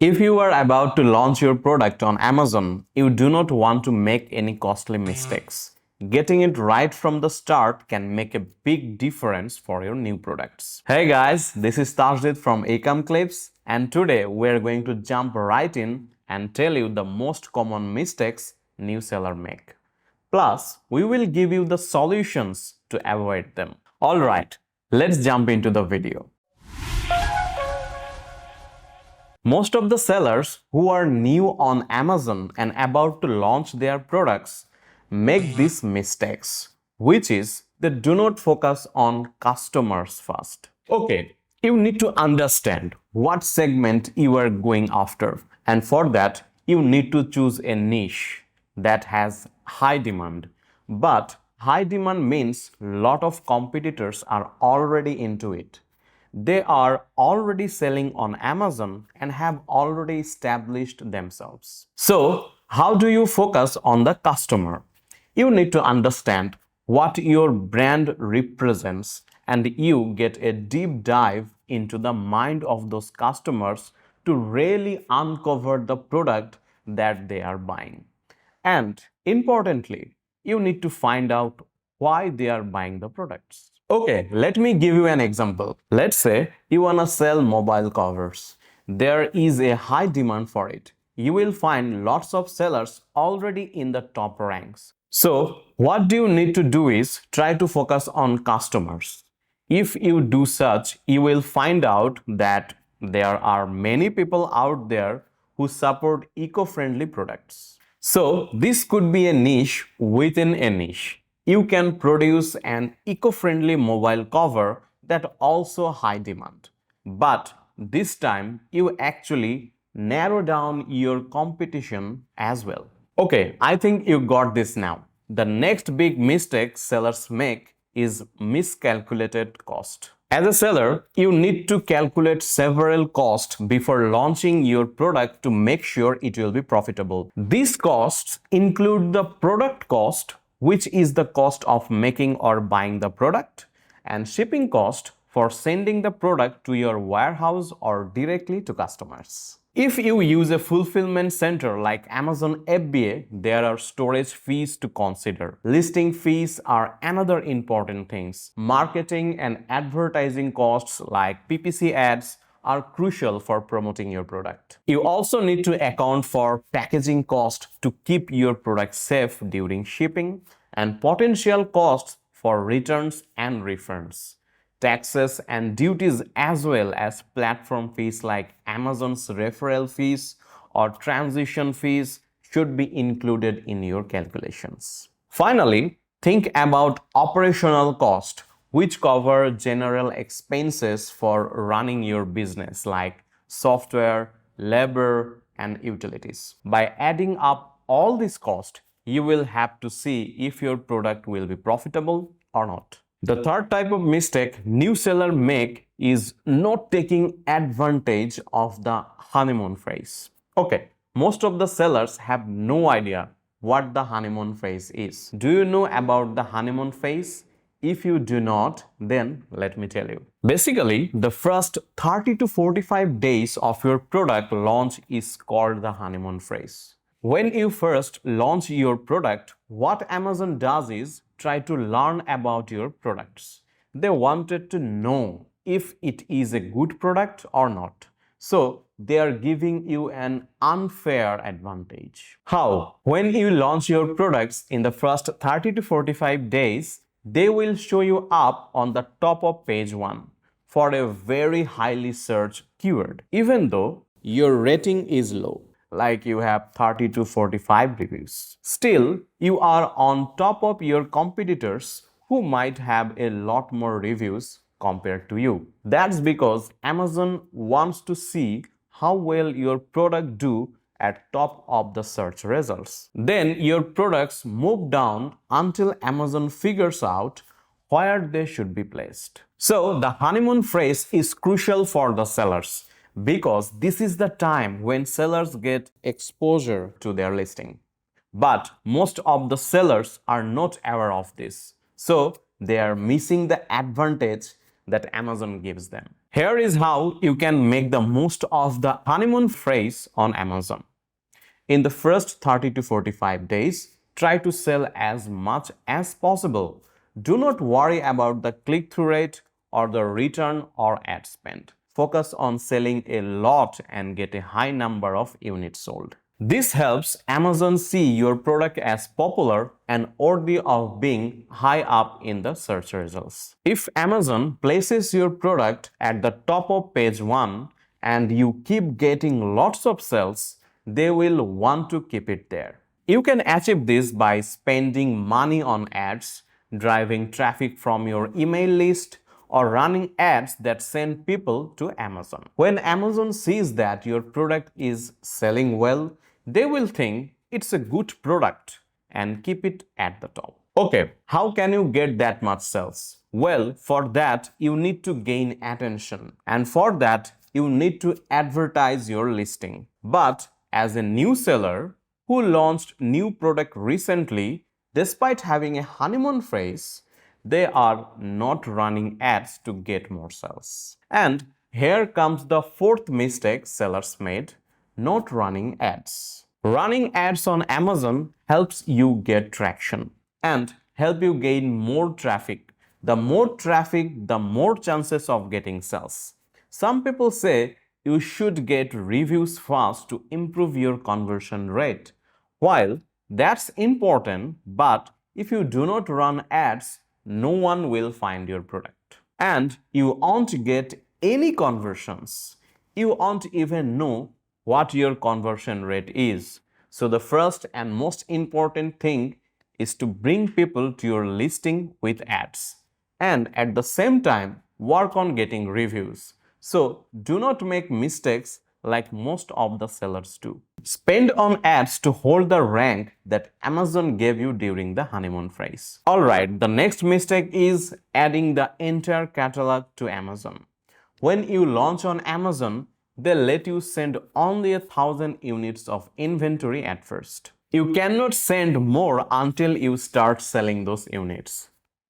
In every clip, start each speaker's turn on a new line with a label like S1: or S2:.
S1: If you are about to launch your product on Amazon, you do not want to make any costly mistakes. Getting it right from the start can make a big difference for your new products. Hey guys, this is Tajid from Ecom Clips, and today we're going to jump right in and tell you the most common mistakes new sellers make. Plus, we will give you the solutions to avoid them. Alright, let's jump into the video. Most of the sellers who are new on Amazon and about to launch their products make these mistakes, which is they do not focus on customers first. Okay, you need to understand what segment you are going after, and for that, you need to choose a niche that has high demand. But high demand means lot of competitors are already into it. They are already selling on Amazon and have already established themselves. So, how do you focus on the customer? You need to understand what your brand represents and you get a deep dive into the mind of those customers to really uncover the product that they are buying. And importantly, you need to find out why they are buying the products. Okay, let me give you an example. Let's say you wanna sell mobile covers. There is a high demand for it. You will find lots of sellers already in the top ranks. So, what do you need to do is try to focus on customers. If you do such, you will find out that there are many people out there who support eco-friendly products. So, this could be a niche within a niche. You can produce an eco-friendly mobile cover that also high demand. But this time you actually narrow down your competition as well. Okay, I think you got this now. The next big mistake sellers make is miscalculated cost. As a seller, you need to calculate several costs before launching your product to make sure it will be profitable. These costs include the product cost, which is the cost of making or buying the product, and shipping cost for sending the product to your warehouse or directly to customers. If you use a fulfillment center like Amazon FBA, there are storage fees to consider. Listing fees are another important things. Marketing and advertising costs like PPC ads are crucial for promoting your product. You also need to account for packaging cost to keep your product safe during shipping and potential costs for returns and refunds. Taxes and duties as well as platform fees like Amazon's referral fees or transition fees should be included in your calculations. Finally, think about operational cost, which cover general expenses for running your business like software, labor, and utilities. By adding up all these costs, you will have to see if your product will be profitable or not. The third type of mistake new sellers make is not taking advantage of the honeymoon phase. Okay, most of the sellers have no idea what the honeymoon phase is. Do you know about the honeymoon phase? If you do not, then let me tell you. Basically, the first 30 to 45 days of your product launch is called the honeymoon phase. When you first launch your product, what Amazon does is try to learn about your products. They wanted to know if it is a good product or not. So they are giving you an unfair advantage. How? When you launch your products in the first 30 to 45 days, they will show you up on the top of page 1 for a very highly searched keyword, even though your rating is low, like you have 30 to 45 reviews. Still, you are on top of your competitors who might have a lot more reviews compared to you. That's because Amazon wants to see how well your product do at top of the search results. Then your products move down until Amazon figures out where they should be placed. So the honeymoon phase is crucial for the sellers, because this is the time when sellers get exposure to their listing. But most of the sellers are not aware of this, so they are missing the advantage that Amazon gives them. Here is how you can make the most of the honeymoon phase on Amazon. In the first 30 to 45 days, try to sell as much as possible. Do not worry about the click-through rate or the return or ad spend. Focus on selling a lot and get a high number of units sold. This helps Amazon see your product as popular and worthy of being high up in the search results. If Amazon places your product at the top of page 1 and you keep getting lots of sales, they will want to keep it there. You can achieve this by spending money on ads, driving traffic from your email list, or running ads that send people to Amazon. When Amazon sees that your product is selling well, they will think it's a good product and keep it at the top. Okay, how can you get that much sales? Well, for that, you need to gain attention, and for that, you need to advertise your listing. But as a new seller who launched new product recently, despite having a honeymoon phase, they are not running ads to get more sales. And here comes the fourth mistake sellers made: not running ads. Running ads on Amazon helps you get traction and help you gain more traffic. The more traffic, the more chances of getting sales. Some people say you should get reviews fast to improve your conversion rate. While that's important, but if you do not run ads, no one will find your product. And you won't get any conversions. You won't even know what your conversion rate is. So the first and most important thing is to bring people to your listing with ads. And at the same time, work on getting reviews. So do not make mistakes like most of the sellers do. Spend on ads to hold the rank that Amazon gave you during the honeymoon phase. Alright, the next mistake is adding the entire catalog to Amazon. When you launch on Amazon, they let you send only 1,000 units of inventory at first. You cannot send more until you start selling those units.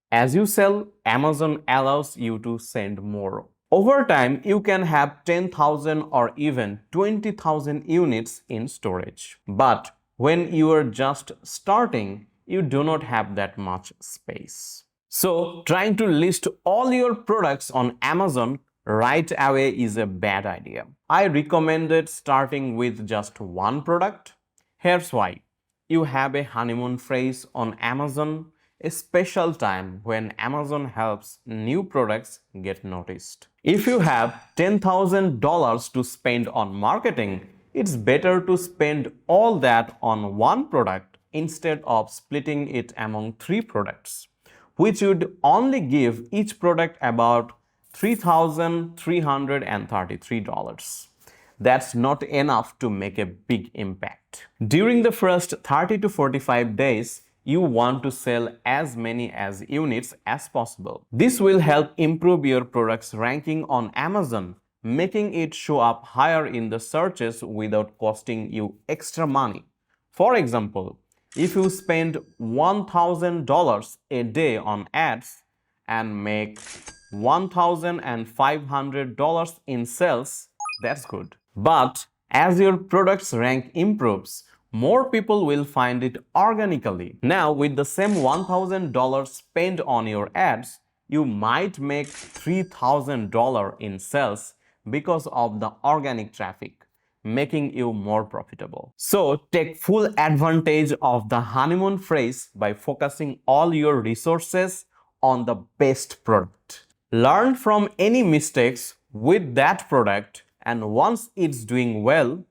S1: As you sell, Amazon allows you to send more. Over time, you can have 10,000 or even 20,000 units in storage. But when you are just starting, you do not have that much space. So, trying to list all your products on Amazon right away is a bad idea. I recommended starting with just one product. Here's why. You have a honeymoon phase on Amazon, a special time when Amazon helps new products get noticed. If you have $10,000 to spend on marketing, it's better to spend all that on one product instead of splitting it among 3 products, which would only give each product about $3,333. That's not enough to make a big impact. During the first 30 to 45 days, you want to sell as many as units as possible. This will help improve your product's ranking on Amazon, making it show up higher in the searches without costing you extra money. For example, if you spend $1,000 a day on ads and make $1,500 in sales, that's good. But as your product's rank improves, more people will find it organically. Now, with the same $1,000 spent on your ads, you might make $3,000 in sales because of the organic traffic, making you more profitable. So, take full advantage of the honeymoon phase by focusing all your resources on the best product. Learn from any mistakes with that product, and once it's doing well,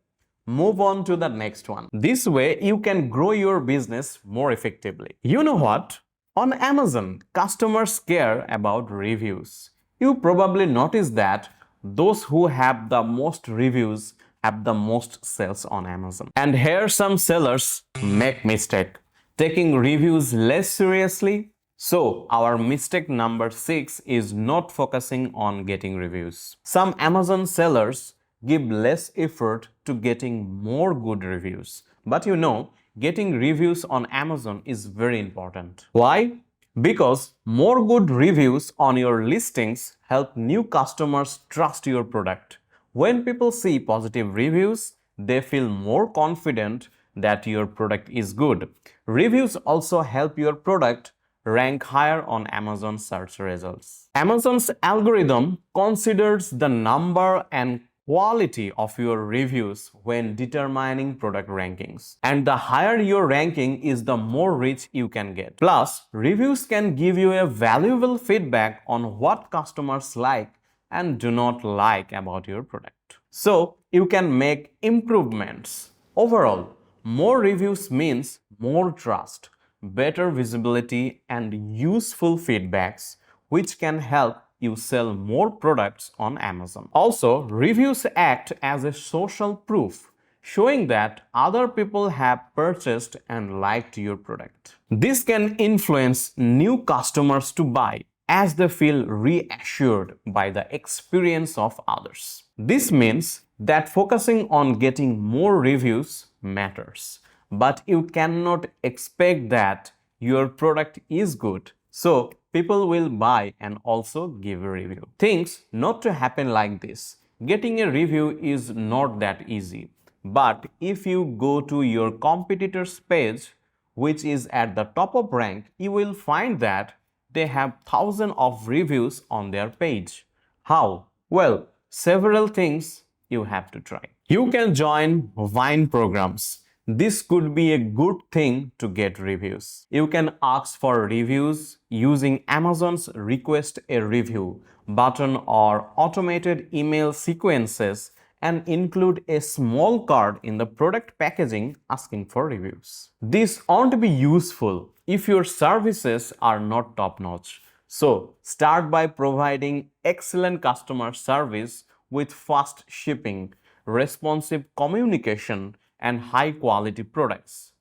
S1: move on to the next one. This way, you can grow your business more effectively. You know what? On Amazon, customers care about reviews. You probably noticed that those who have the most reviews have the most sales on Amazon. And here some sellers make mistake, taking reviews less seriously. So, our mistake number 6 is not focusing on getting reviews. Some Amazon sellers give less effort to getting more good reviews. But you know, getting reviews on Amazon is very important. Why? Because more good reviews on your listings help new customers trust your product. When people see positive reviews, they feel more confident that your product is good. Reviews also help your product rank higher on Amazon search results. Amazon's algorithm considers the number and quality of your reviews when determining product rankings. And the higher your ranking is, the more reach you can get. Plus, reviews can give you a valuable feedback on what customers like and do not like about your product. So, you can make improvements. Overall, more reviews means more trust, better visibility, and useful feedbacks, which can help you sell more products on Amazon. Also, reviews act as a social proof, showing that other people have purchased and liked your product. This can influence new customers to buy as they feel reassured by the experience of others. This means that focusing on getting more reviews matters, but you cannot expect that your product is good, so people will buy and also give a review. Things not to happen like this. Getting a review is not that easy, but if you go to your competitor's page, which is at the top of rank, you will find that they have thousands of reviews on their page. How? Well, several things you have to try. You can join Vine programs. This could be a good thing to get reviews. You can ask for reviews using Amazon's Request a Review button or automated email sequences and include a small card in the product packaging asking for reviews. This won't be useful if your services are not top-notch. So, start by providing excellent customer service with fast shipping, responsive communication, and high quality products.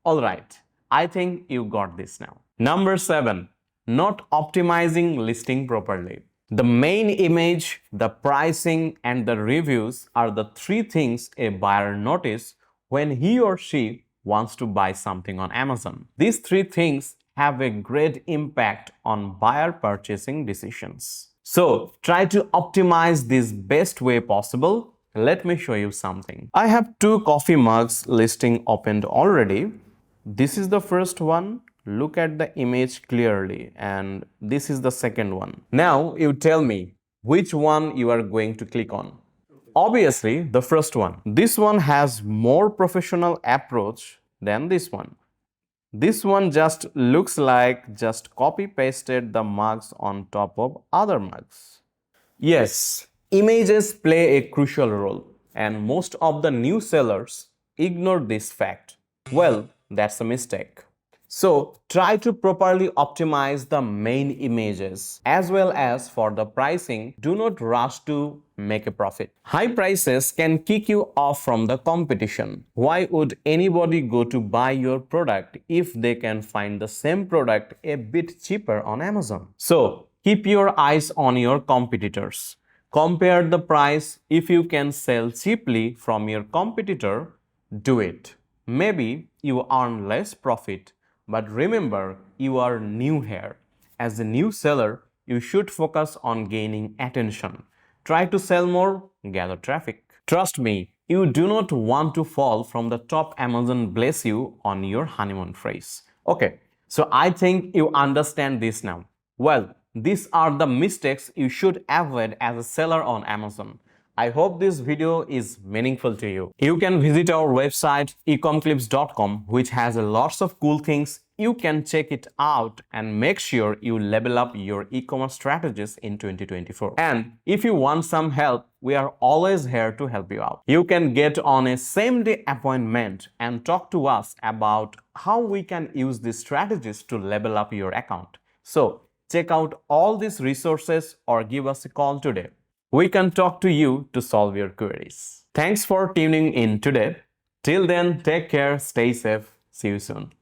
S1: Alright, I think you got this now. Number 7. Not optimizing listing properly. The main image, the pricing, and the reviews are the three things a buyer notices when he or she wants to buy something on Amazon. These three things have a great impact on buyer purchasing decisions. So, try to optimize this best way possible. Let me show you something. I have two coffee mugs listing opened already. This is the first one. Look at the image clearly, and this is the second one. Now you tell me which one you are going to click on. Obviously, the first one. This one has more professional approach than this one. This one just looks like just copy pasted the mugs on top of other mugs. Yes, images play a crucial role, and most of the new sellers ignore this fact. Well, that's a mistake. So, try to properly optimize the main images as well as for the pricing. Do not rush to make a profit. High prices can kick you off from the competition. Why would anybody go to buy your product if they can find the same product a bit cheaper on Amazon? So, keep your eyes on your competitors. Compare the price. If you can sell cheaply from your competitor, do it. Maybe you earn less profit, but remember, you are new here. As a new seller, you should focus on gaining attention. Try to sell more, gather traffic. Trust me, you do not want to fall from the top Amazon bless you on your honeymoon phase. Okay, so I think you understand this now. Well, these are the mistakes you should avoid as a seller on Amazon. I hope this video is meaningful to you. You can visit our website ecomclips.com, which has lots of cool things. You can check it out and make sure you level up your e-commerce strategies in 2024. And if you want some help, we are always here to help you out. You can get on a same-day appointment and talk to us about how we can use these strategies to level up your account. So, check out all these resources or give us a call today. We can talk to you to solve your queries. Thanks for tuning in today. Till then, take care, stay safe, see you soon.